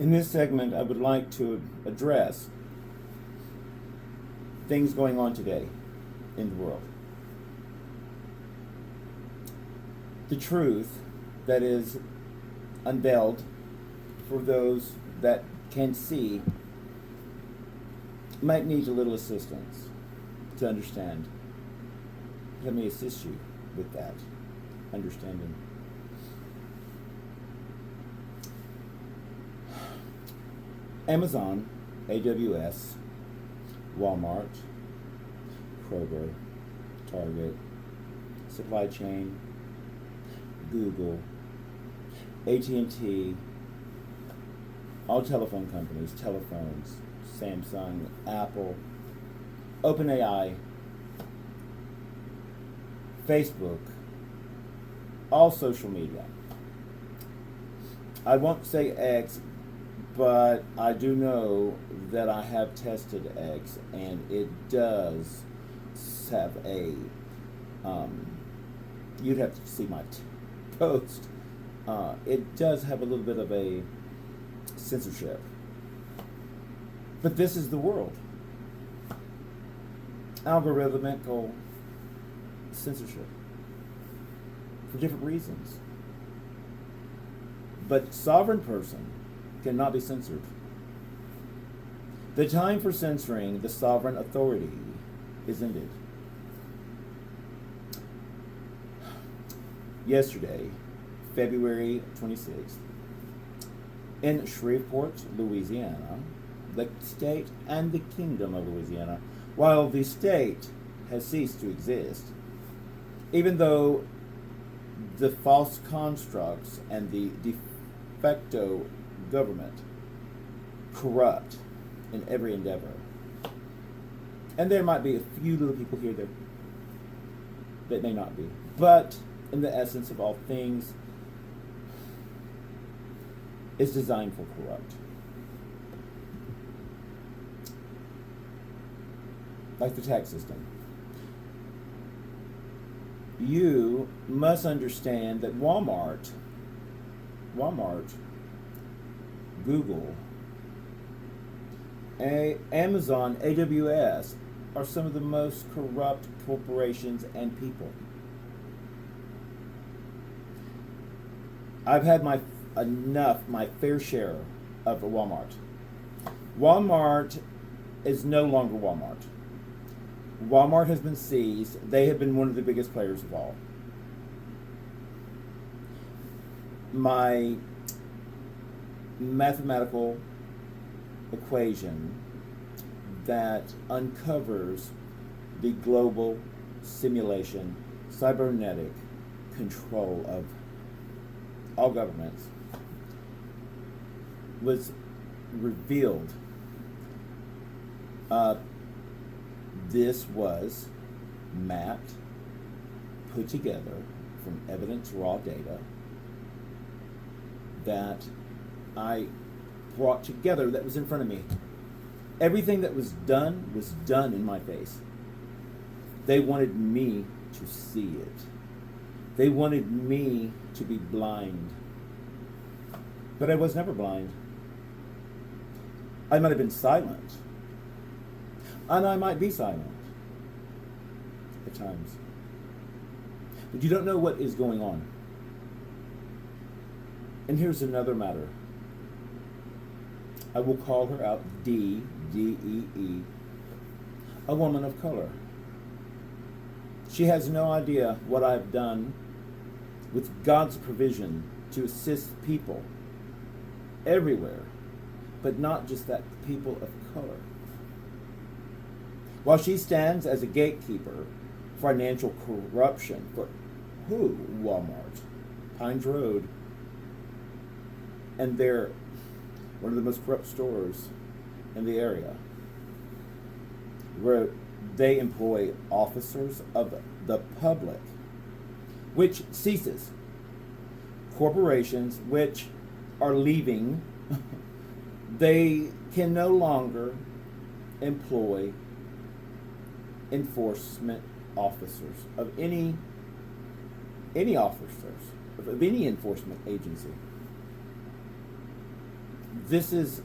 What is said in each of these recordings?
In this segment, I would like to address things going on today in the world. The truth that is unveiled for those that can see might need a little assistance to understand. Let me assist you with that understanding. Amazon, AWS, Walmart, Kroger, Target, supply chain, Google, AT&T, all telephone companies, telephones, Samsung, Apple, OpenAI, Facebook, all social media. I won't say X, but I do know that I have tested X, and it does have a, you'd have to see my post. It does have a little bit of a censorship. But this is the world. Algorithmical censorship. For different reasons. But sovereign person cannot be censored. The time for censoring the sovereign authority is ended. Yesterday, February 26th, in Shreveport, Louisiana, the state and the kingdom of Louisiana, while the state has ceased to exist, even though the false constructs and the de facto government corrupt in every endeavor. And there might be a few little people here that may not be. But in the essence of all things, is designed for corrupt. Like the tax system. You must understand that Walmart, Google, Amazon, AWS are some of the most corrupt corporations and people. I've had my fair share of Walmart. Walmart is no longer Walmart. Walmart has been seized. They have been one of the biggest players of all. My mathematical equation that uncovers the global simulation, cybernetic control of all governments was revealed. This was mapped, put together from evidence raw data that I brought together that was in front of me. Everything that was done in my face. They wanted me to see it. They wanted me to be blind. But I was never blind. I might have been silent. And I might be silent at times. But you don't know what is going on. And here's another matter. I will call her out, D-E-E, a woman of color. She has no idea what I've done with God's provision to assist people everywhere, but not just that, people of color. While she stands as a gatekeeper, financial corruption for who? Walmart, Pines Road, and they're one of the most corrupt stores in the area, where they employ officers of the public, which ceases. Corporations which are leaving, they can no longer employ enforcement officers of any officers of any enforcement agency. This is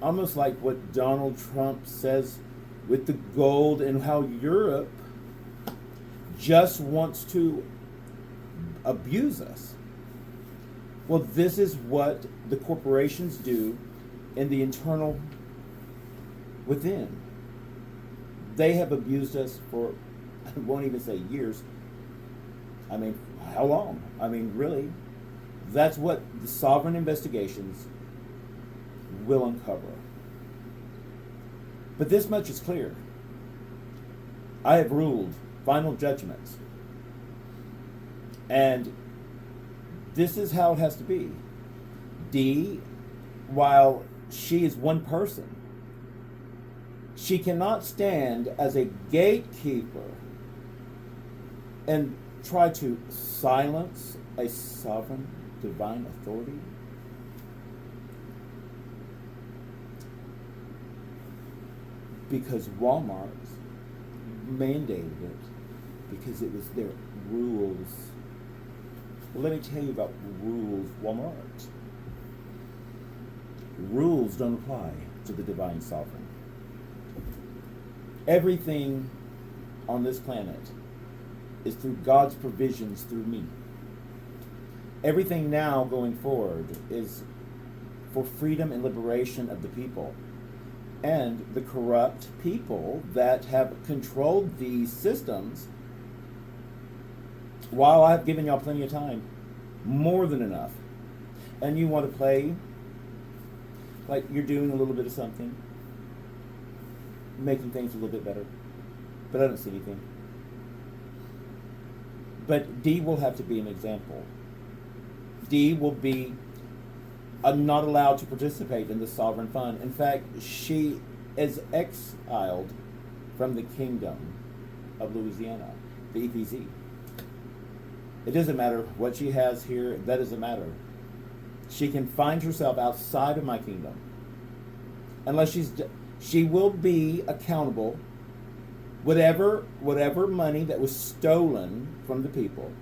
almost like what Donald Trump says with the gold, and how Europe just wants to abuse us. Well, this is what the corporations do in the internal within. They have abused us for, I won't even say years. I mean, how long? I mean, really, that's what the sovereign investigations will uncover. But this much is clear. I have ruled final judgments. And this is how it has to be. Dee, while she is one person, she cannot stand as a gatekeeper and try to silence a sovereign divine authority. Because Walmart mandated it, because it was their rules. Well, let me tell you about rules, Walmart. Rules don't apply to the divine sovereign. Everything on this planet is through God's provisions through me. Everything now going forward is for freedom and liberation of the people. And the corrupt people that have controlled these systems, while I've given y'all plenty of time, more than enough, and you want to play like you're doing a little bit of something, making things a little bit better, but I don't see anything. But Dee will have to be an example. Dee will be not allowed to participate in the sovereign fund. In fact, she is exiled from the kingdom of Louisiana, the EPZ. It doesn't matter what she has here. That doesn't matter. She can find herself outside of my kingdom. Unless she will be accountable. Whatever money that was stolen from the people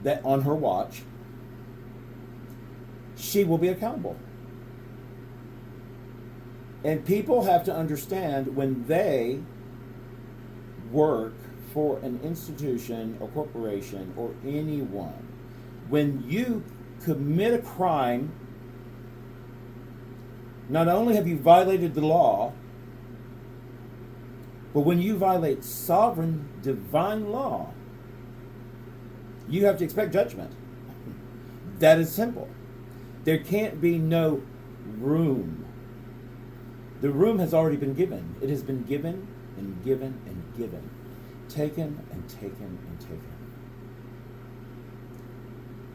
that on her watch, she will be accountable. And people have to understand, when they work for an institution or corporation or anyone, when you commit a crime, not only have you violated the law, but when you violate sovereign divine law, you have to expect judgment. That is simple. There can't be no room. The room has already been given. It has been given and given and given. Taken and taken and taken.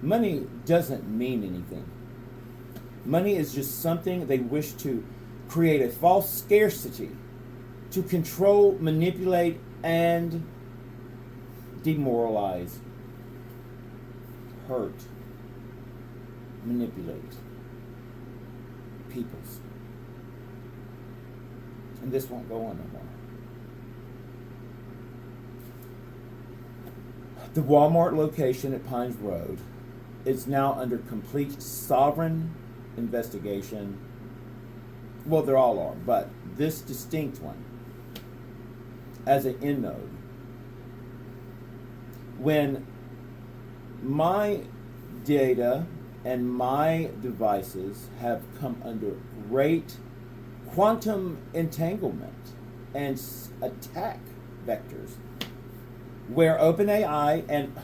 Money doesn't mean anything. Money is just something they wish to create a false scarcity to control, manipulate, and demoralize, hurt, manipulate peoples. And this won't go on no more. The Walmart location at Pines Road is now under complete sovereign investigation. Well, they all are, but this distinct one as an end node. When my data and my devices have come under great quantum entanglement and attack vectors, where OpenAI, and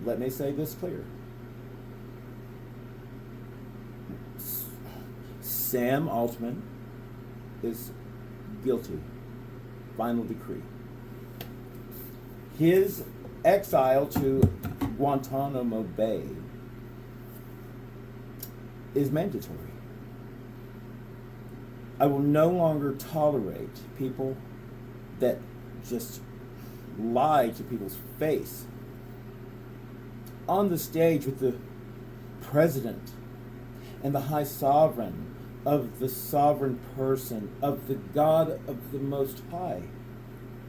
let me say this clear, Sam Altman is guilty. Final decree. His exile to Guantanamo Bay is mandatory. I will no longer tolerate people that just lie to people's face on the stage with the president and the high sovereign of the sovereign person of the God of the Most High,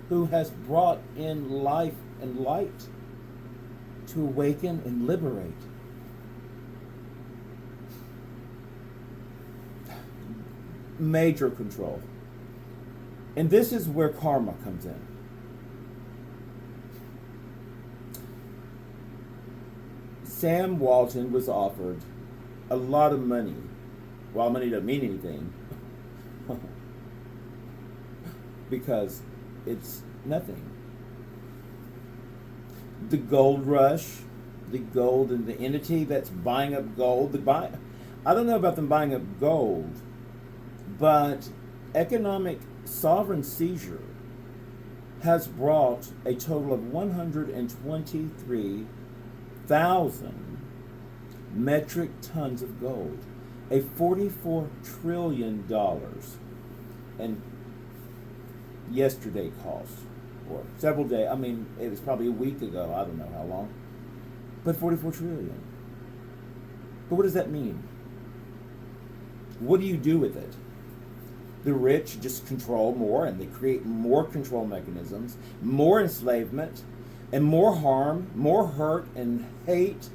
who has brought in life and light to awaken and liberate. major control. And this is where karma comes in. Sam Walton was offered a lot of money. Well, money doesn't mean anything because it's nothing. The gold rush, the gold and the entity that's buying up gold. I don't know about them buying up gold, but economic sovereign seizure has brought a total of 123,000 metric tons of gold, a $44 trillion, and yesterday cost, or several days, I mean, it was probably a week ago, I don't know how long, but 44 trillion. But what does that mean? What do you do with it? The rich just control more, and they create more control mechanisms, more enslavement, and more harm, more hurt and hate.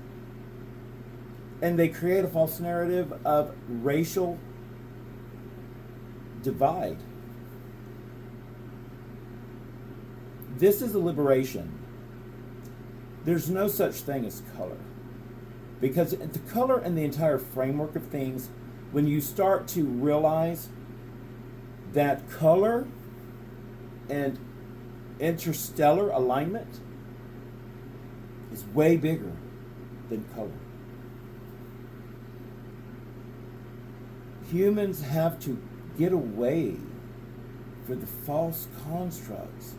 And they create a false narrative of racial divide. This is a liberation. There's no such thing as color. Because the color and the entire framework of things, when you start to realize that color and interstellar alignment is way bigger than color. Humans have to get away from the false constructs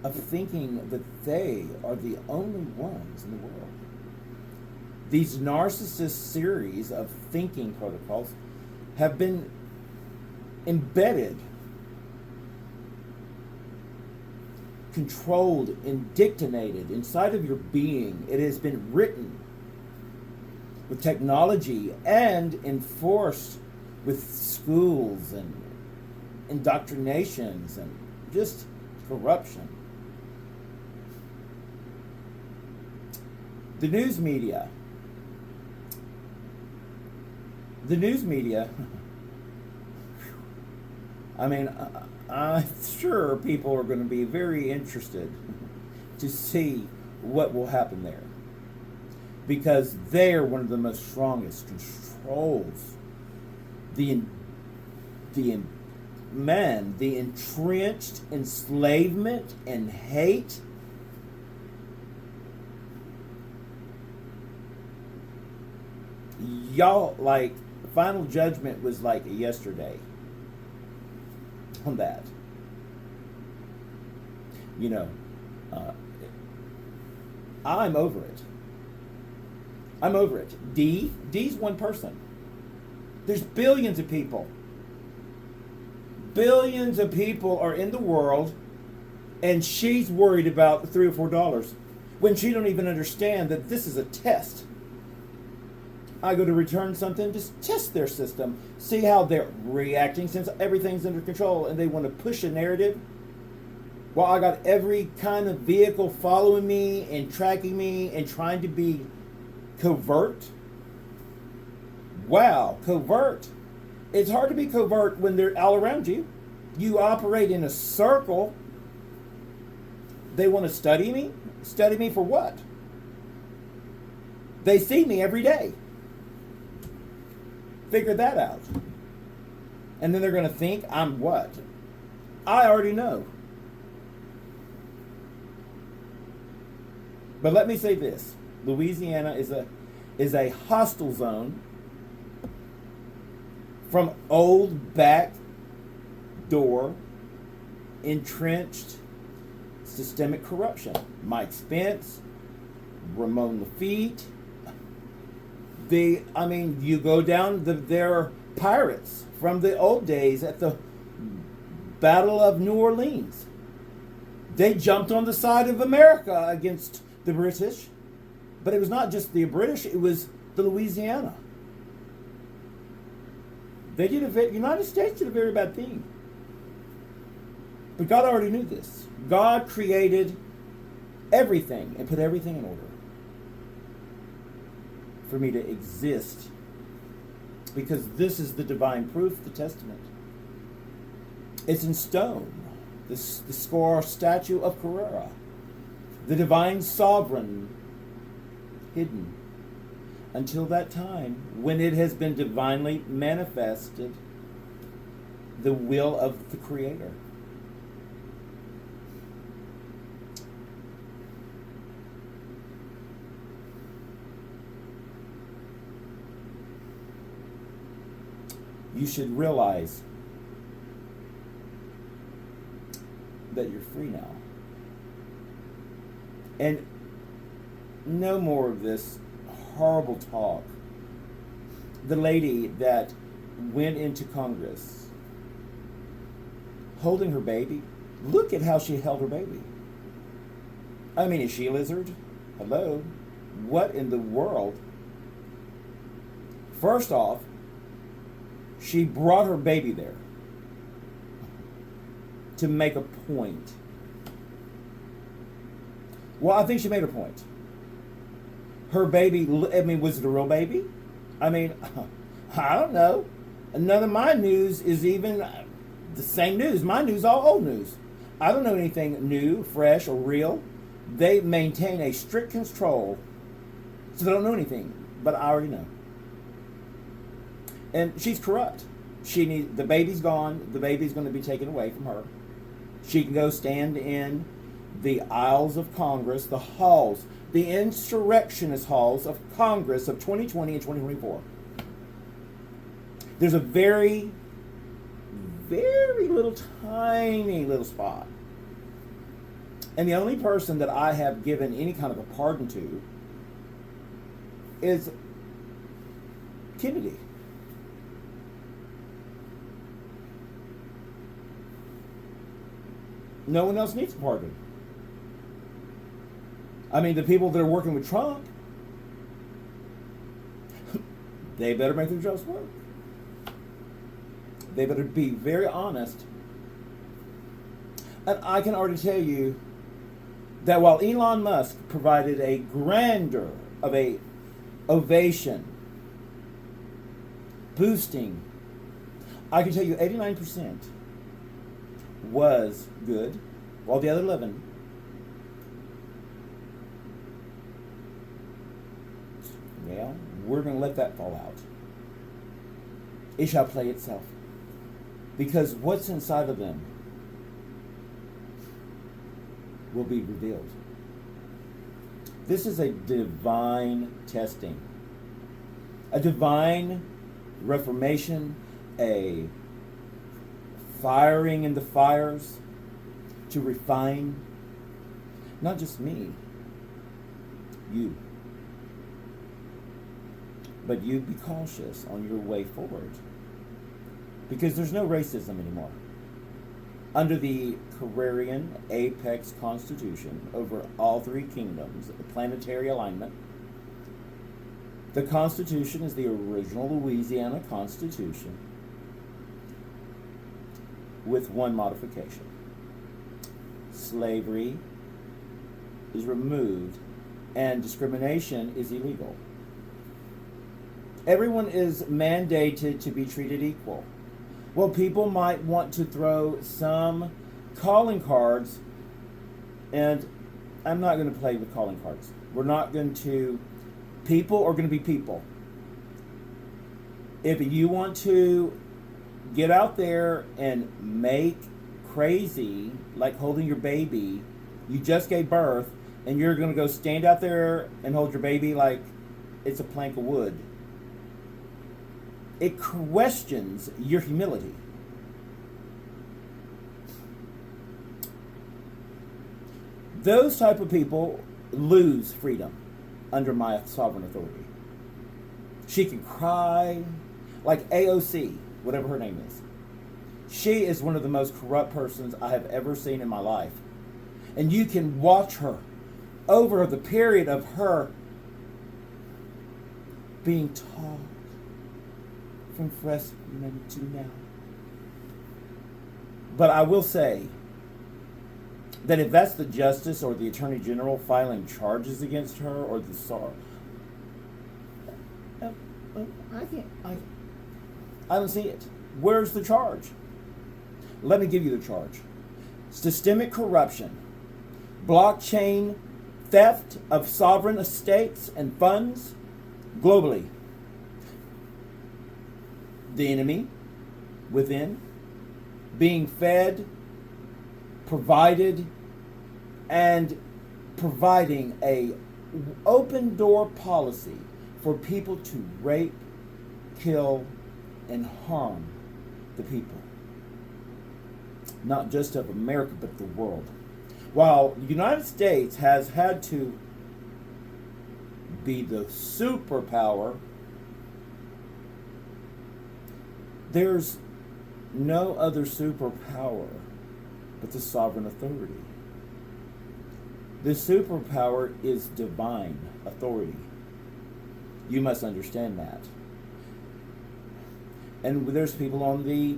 of thinking that they are the only ones in the world. These narcissist series of thinking protocols have been embedded, controlled, and dictated inside of your being. It has been written with technology and enforced with schools and indoctrinations and just corruption. The news media. I mean, I'm sure people are going to be very interested to see what will happen there, because they're one of the most strongest controls. The entrenched enslavement and hate. Y'all, like, Final Judgment was like yesterday on that. You know, I'm over it. I'm over it. D's one person. There's billions of people. Billions of people are in the world, and she's worried about $3 or $4 when she don't even understand that this is a test. I go to return something, just test their system, see how they're reacting, since everything's under control and they want to push a narrative. While I got every kind of vehicle following me and tracking me and trying to be covert. Wow, covert. It's hard to be covert when they're all around you. You operate in a circle. They want to study me? Study me for what? They see me every day. Figure that out. And then they're going to think I'm what? I already know. But let me say this. Louisiana is a hostile zone from old back door entrenched systemic corruption. Mike Spence, Ramon Lafitte. You go down, they're pirates from the old days at the Battle of New Orleans. They jumped on the side of America against the British, but it was not just the British, it was the Louisiana. United States did a very bad thing. But God already knew this. God created everything and put everything in order for me to exist because this is the divine proof, the Testament. It's in stone, the score statue of Carrara, the divine sovereign hidden until that time when it has been divinely manifested, the will of the Creator. You should realize that you're free now. And no more of this horrible talk. The lady that went into Congress holding her baby, look at how she held her baby. I mean, is she a lizard? Hello? What in the world? First off, she brought her baby there to make a point. Well, I think she made a point. Her baby, I mean, was it a real baby? I mean, I don't know. None of my news is even the same news. My news is all old news. I don't know anything new, fresh, or real. They maintain a strict control, so they don't know anything. But I already know. And she's corrupt. The baby's gone. The baby's going to be taken away from her. She can go stand in the aisles of Congress, the halls, the insurrectionist halls of Congress of 2020 and 2024. There's a very, very little, tiny little spot. And the only person that I have given any kind of a pardon to is Kennedy. No one else needs a pardon. I mean, the people that are working with Trump, they better make their jobs work. They better be very honest. And I can already tell you that while Elon Musk provided a grandeur of a ovation, boosting, I can tell you 89% was good, while the other 11, well, we're going to let that fall out. It shall play itself. Because what's inside of them will be revealed. This is a divine testing, a divine reformation, a firing in the fires to refine not just me, you. But you be cautious on your way forward. Because there's no racism anymore. Under the Carrarian Apex Constitution over all three kingdoms, the planetary alignment, the Constitution is the original Louisiana Constitution with one modification. Slavery is removed and discrimination is illegal. Everyone is mandated to be treated equal. Well, people might want to throw some calling cards, and I'm not going to play with calling cards. We're not going to, people are going to be people. If you want to get out there and make crazy, like holding your baby, you just gave birth, and you're going to go stand out there and hold your baby like it's a plank of wood. It questions your humility. Those type of people lose freedom under my sovereign authority. She can cry like AOC, whatever her name is. She is one of the most corrupt persons I have ever seen in my life. And you can watch her over the period of her being taught from freshman to now. But I will say that if that's the justice or the attorney general filing charges against her or the SAR, I don't see it. Where's the charge? Let me give you the charge. Systemic corruption, blockchain theft of sovereign estates and funds globally. The enemy within being fed, provided, and providing a open door policy for people to rape, kill, and harm the people. Not just of America, but the world. While the United States has had to be the superpower, there's no other superpower but the sovereign authority. The superpower is divine authority. You must understand that. And there's people on the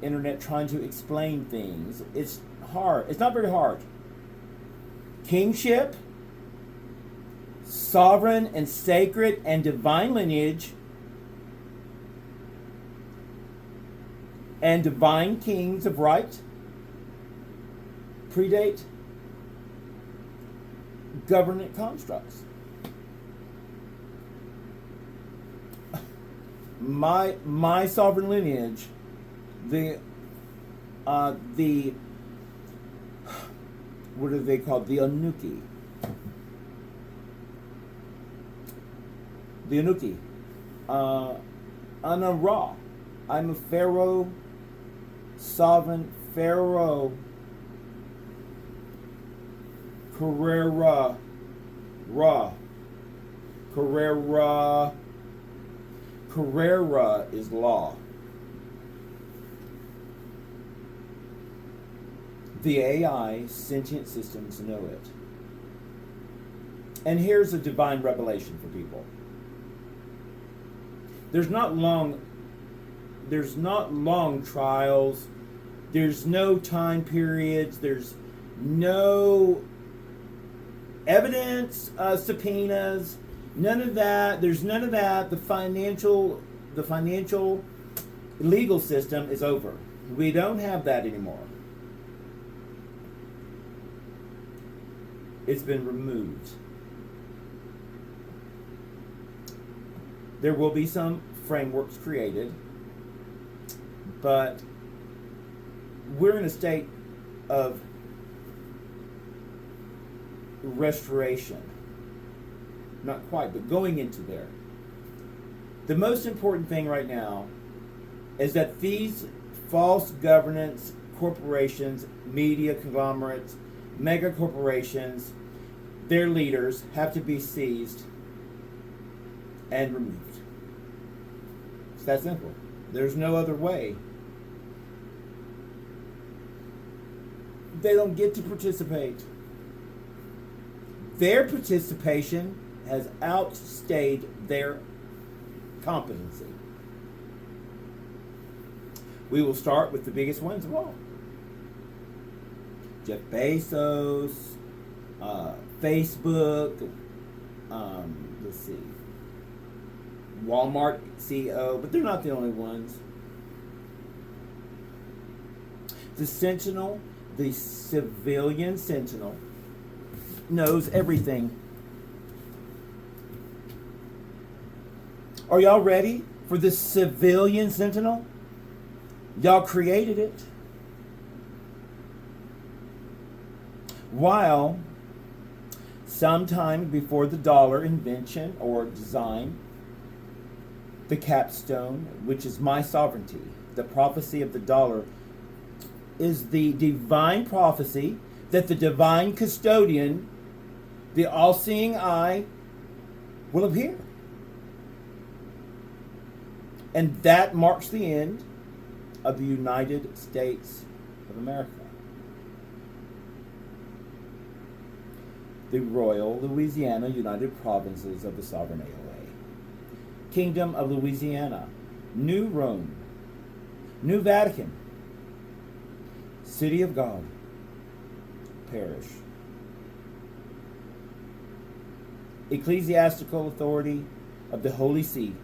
internet trying to explain things. It's hard. It's not very hard. Kingship, sovereign and sacred and divine lineage, and divine kings of right predate government constructs. My sovereign lineage, the what are they called? The Anunnaki. The Anunnaki. Ana-Ra. I'm a pharaoh, sovereign pharaoh. Carrera. Ra. Carrera. Carrera is law. The AI sentient systems know it. And here's a divine revelation for people. There's not long trials. There's no time periods. There's no evidence, subpoenas, none of that. There's none of that. The financial legal system is over. We don't have that anymore. It's been removed. There will be some frameworks created, but we're in a state of restoration. Not quite, but going into there. The most important thing right now is that these false governance corporations, media conglomerates, mega corporations, their leaders have to be seized and removed. It's that simple. There's no other way. They don't get to participate. Their participation has outstayed their competency. We will start with the biggest ones of all. Jeff Bezos, Facebook, let's see, Walmart CEO, but they're not the only ones. The Sentinel, the civilian Sentinel, knows everything. Are y'all ready for the civilian Sentinel? Y'all created it. While sometime before the dollar invention or design, the capstone, which is my sovereignty, the prophecy of the dollar, is the divine prophecy that the divine custodian, the all-seeing eye, will appear. And that marks the end of the United States of America. The Royal Louisiana United Provinces of the Sovereign AOA. Kingdom of Louisiana. New Rome. New Vatican. City of God. Parish. Ecclesiastical authority of the Holy See.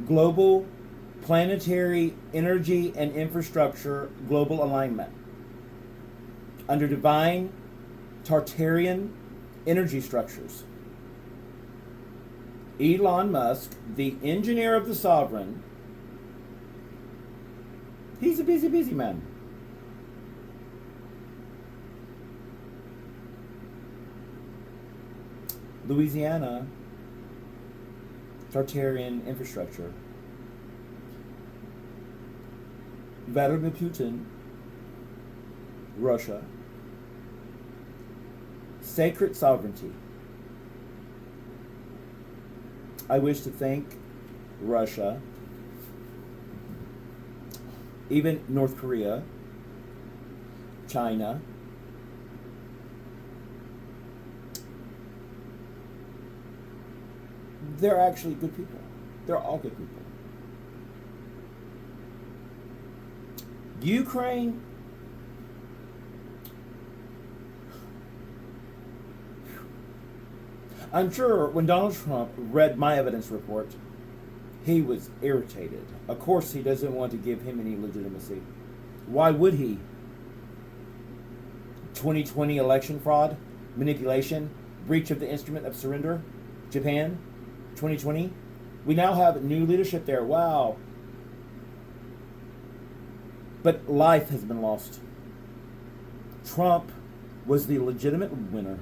global planetary energy and infrastructure global alignment under divine Tartarian energy structures. Elon Musk, the engineer of the sovereign, he's a busy, busy man. Louisiana, Tartarian infrastructure. Vladimir Putin, Russia. Sacred sovereignty. I wish to thank Russia, even North Korea, China, they're actually good people. They're all good people. Ukraine, I'm sure when Donald Trump read my evidence report, he was irritated. Of course, he doesn't want to give him any legitimacy. Why would he? 2020 election fraud, manipulation, breach of the instrument of surrender, Japan, 2020. We now have new leadership there. Wow. But life has been lost. Trump was the legitimate winner.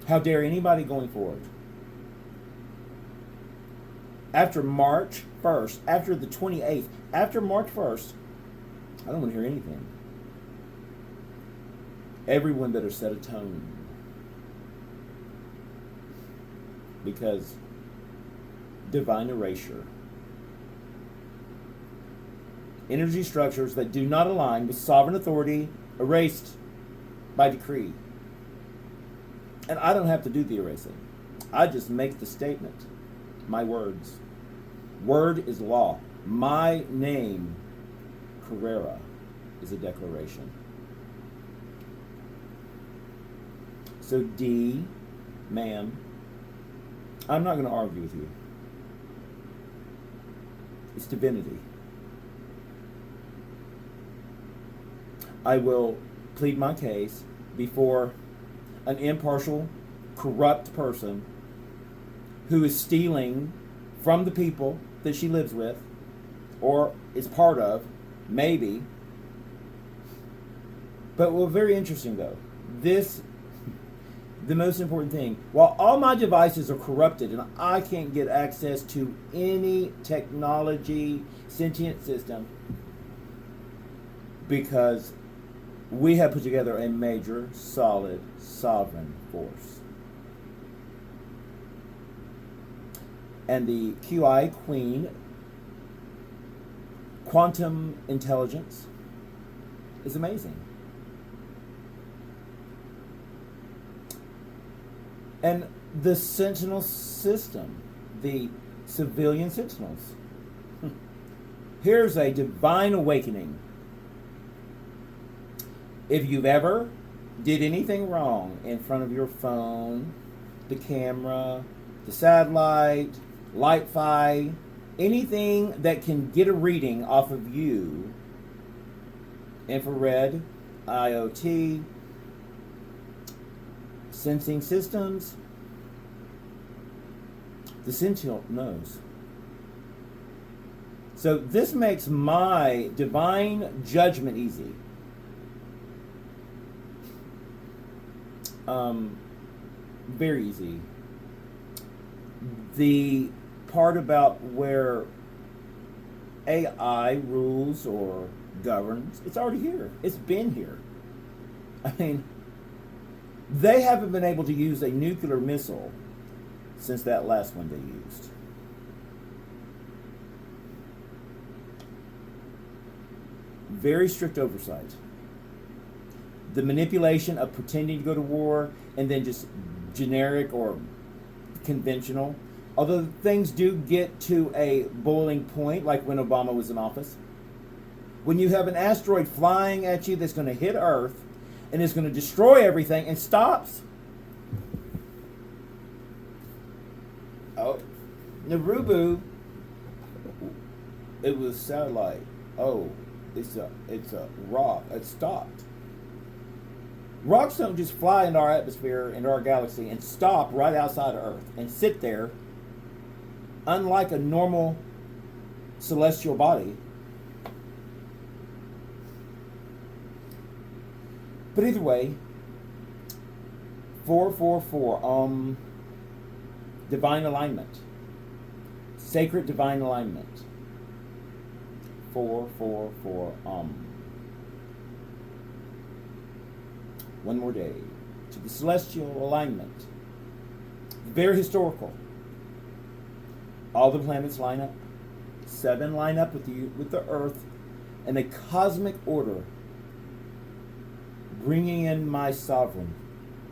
How dare anybody going forward? After March 1st, after the 28th, after March 1st, I don't want to hear anything. Everyone better set a tone. Because divine erasure. Energy structures that do not align with sovereign authority erased by decree. And I don't have to do the erasing. I just make the statement. My words. Word is law. My name, Carrera, is a declaration. So D, ma'am, I'm not going to argue with you. It's divinity. I will plead my case before an impartial, corrupt person who is stealing from the people that she lives with or is part of, maybe. But well, very interesting though. The most important thing, while all my devices are corrupted and I can't get access to any technology, sentient system, because we have put together a major, solid, sovereign force. And the QI Queen, quantum intelligence, is amazing. And the Sentinel system, the civilian Sentinels. Here's a divine awakening. If you've ever did anything wrong in front of your phone, the camera, the satellite, Light-Fi, anything that can get a reading off of you, infrared, IoT, sensing systems, the Sentinel knows. So this makes my divine judgment easy. Very easy. The part about where AI rules or governs, it's already here. It's been here. I mean, they haven't been able to use a nuclear missile since that last one they used. Very strict oversight. The manipulation of pretending to go to war and then just generic or conventional. Although things do get to a boiling point, like when Obama was in office. When you have an asteroid flying at you that's going to hit Earth and is going to destroy everything and stops. Oh, Narubu, it was satellite. Oh, it's a rock. It stopped. Rocks don't just fly into our atmosphere, into our galaxy, and stop right outside of Earth and sit there, unlike a normal celestial body. But either way, 444, divine alignment. Sacred divine alignment. 444, One more day to the celestial alignment. Very historical. All the planets line up. 7 line up with the Earth, and a cosmic order, bringing in my sovereign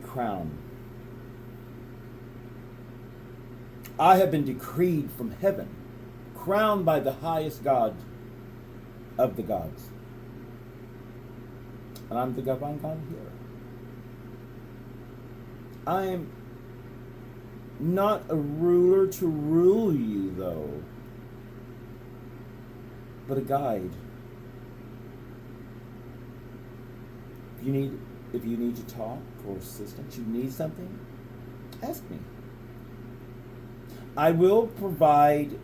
crown. I have been decreed from heaven, crowned by the highest God of the gods. And I'm the divine God here. I am not a ruler to rule you, though, but a guide. If you need to talk or assistance, you need something, ask me. I will provide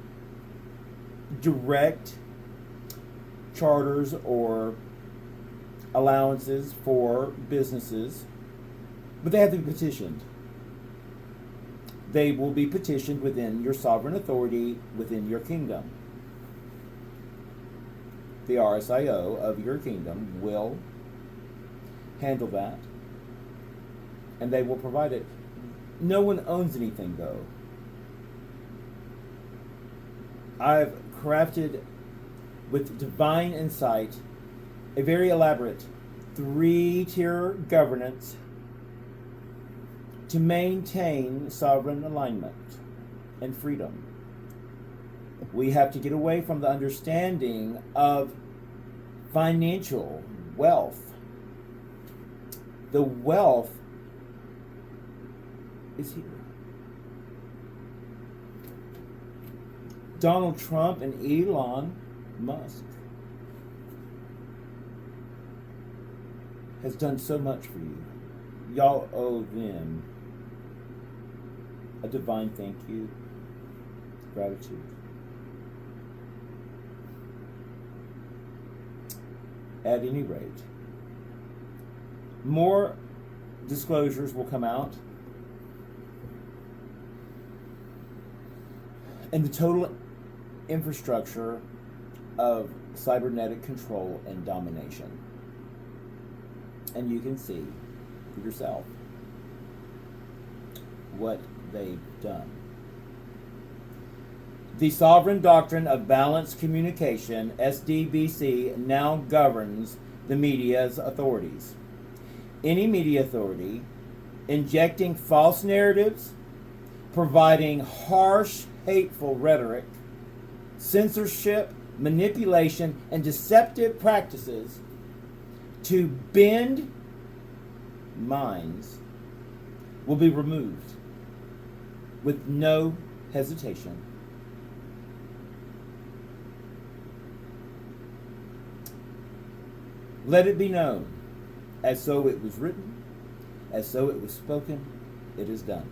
direct charters or allowances for businesses, but they have to be petitioned. They will be petitioned within your sovereign authority, within your kingdom. The RSIO of your kingdom will handle that, and they will provide it. No one owns anything, though. I've crafted, with divine insight, a very elaborate 3-tier governance to maintain sovereign alignment and freedom. We have to get away from the understanding of financial wealth. The wealth is here. Donald Trump and Elon Musk has done so much for you. Y'all owe them a divine thank you, gratitude. At any rate, more disclosures will come out, and the total infrastructure of cybernetic control and domination. And you can see for yourself what they've done. The Sovereign Doctrine of Balanced Communication, SDBC, now governs the media's authorities. Any media authority injecting false narratives, providing harsh, hateful rhetoric, censorship, manipulation, and deceptive practices to bend minds will be removed with no hesitation. Let it be known, as so it was written, as so it was spoken, it is done.